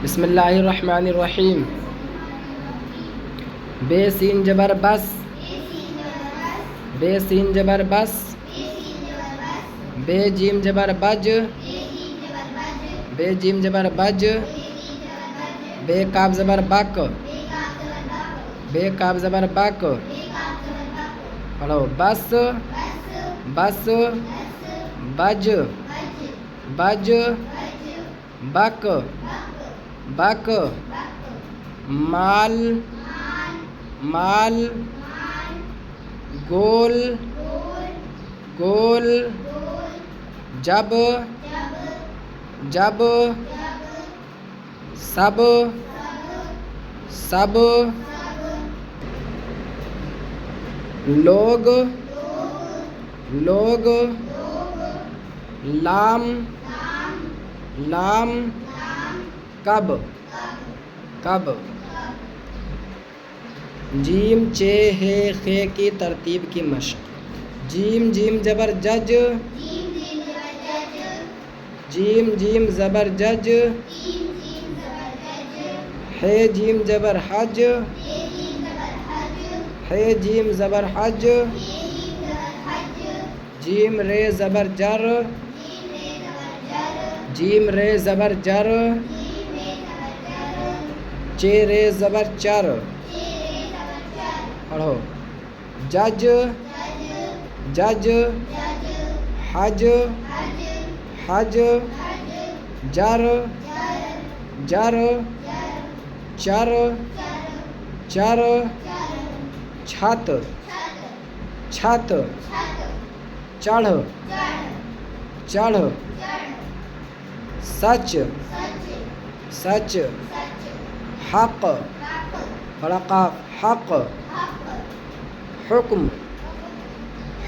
بسم اللہ الرحمن الرحیم. بے سین جبر بس، بے سین جبر بس، بے جیم جبر بج، بے جیم جبر بج، بے کاف زبر بک، بے کاف زبر بک. پڑھو بس، بس، بج، بج، بک، بک، مال، مال، گول، گول، جب، جب، سب، سب، لوگ، لوگ، لام، لام، کب، کب. جیم چے ہے خے کی ترتیب کی مشق. جیم جیم زبر جج، جیم جیم زبر جج، ہے جیم زبر حج، ہے جیم زبر حج، جیم رے زبر جر، جیم رے زبر جر، چے رے زبر چر. پڑھو جج، جج، حج، حج، جر، جر، چر، چر، چھت، چھت، چڑھ، چڑھ، سچ، سچ، حق، بڑا حق، حکم،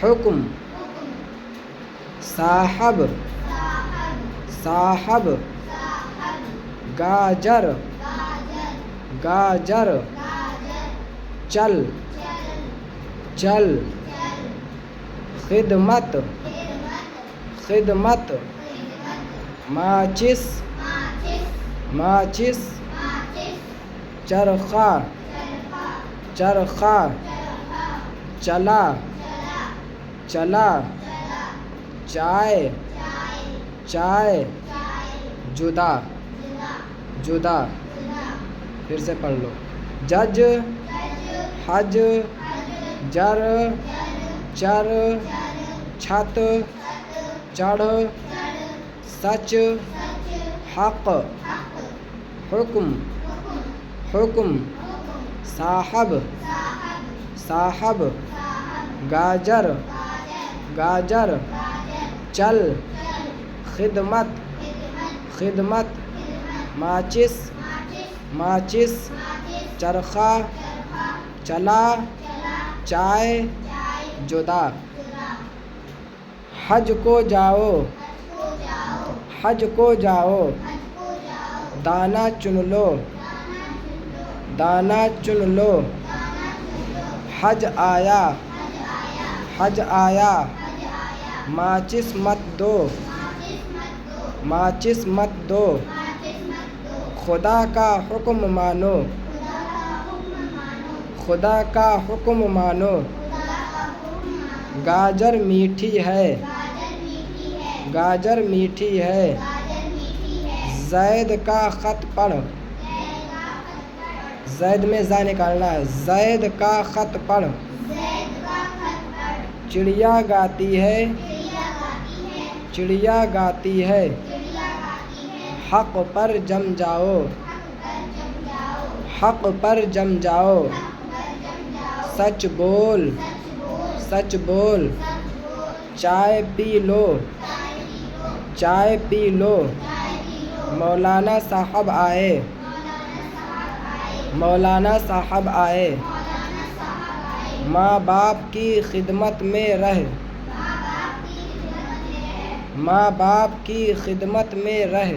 حکم، صاحب، صاحب، گاجر، گاجر، چل، چل، خدمت، خدمت، ماچس، ماچس، چرخہ، چرخہ، چلا، چلا، چائے، چائے، جدا، جدا. پھر سے پڑھ لو. جج، حج، جر، چر، چھت، چڑھ، سچ، حق، حکم، حکم، صاحب، صاحب، گاجر، گاجر، چل، خدمت، خدمت، ماچس، ماچس، چرخہ، چلا، چائے، جدا. حج کو جاؤ، حج کو جاؤ، دانہ چن لو، دانہ چن لو، حج آیا، حج آیا، ماچس مت دو، ماچس مت دو، خدا کا حکم مانو، خدا کا حکم مانو. گاجر میٹھی ہے، گاجر میٹھی ہے، زید کا خط پڑھ، زید میں زا نکالنا ہے، زید کا خط پڑھ. چڑیا گاتی ہے، چڑیا گاتی ہے، حق پر جم جاؤ، حق پر جم جاؤ، سچ بول، سچ بول، چائے پی لو، چائے پی لو، مولانا صاحب آئے، مولانا صاحب آئے، ماں باپ کی خدمت میں رہ، ماں باپ کی خدمت میں رہ،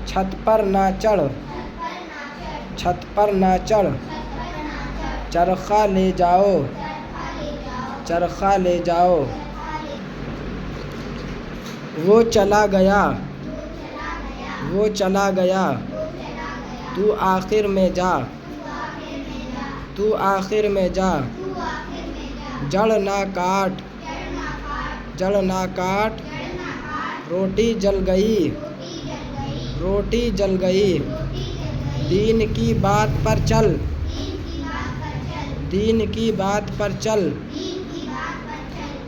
چھت پر نہ چڑھ، چھت پر نہ چڑھ، چرخہ لے جاؤ، چرخہ لے جاؤ. وہ چلا گیا، وہ چلا گیا تو آخر میں جا تو آخر میں جا جڑ نہ کاٹ جڑ نہ کاٹ روٹی جل گئی روٹی جل گئی دین کی بات پر چل دین کی بات پر چل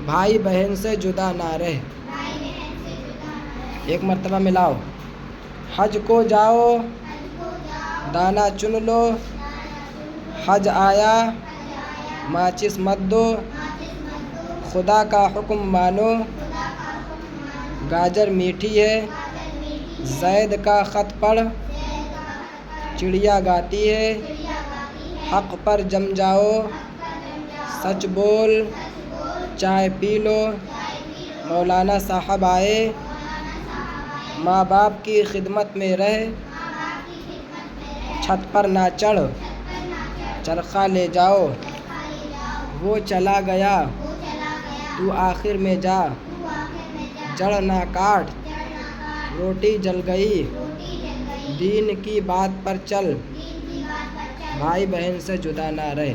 بھائی بہن سے جدا نہ رہ. ایک مرتبہ ملاؤ. حج کو جاؤ دانا چن لو حج آیا ماچس مت دو خدا کا حکم مانو گاجر میٹھی ہے زید کا خط پڑھ چڑیا گاتی ہے حق پر جم جاؤ سچ بول چائے پی لو مولانا صاحب آئے ماں باپ کی خدمت میں رہ چھت پر نہ چڑھ چرخہ لے جاؤ وہ چلا گیا تو آخر میں جا جڑ نہ کاٹ روٹی جل گئی دین کی بات پر چل بھائی بہن سے جدا نہ رہ.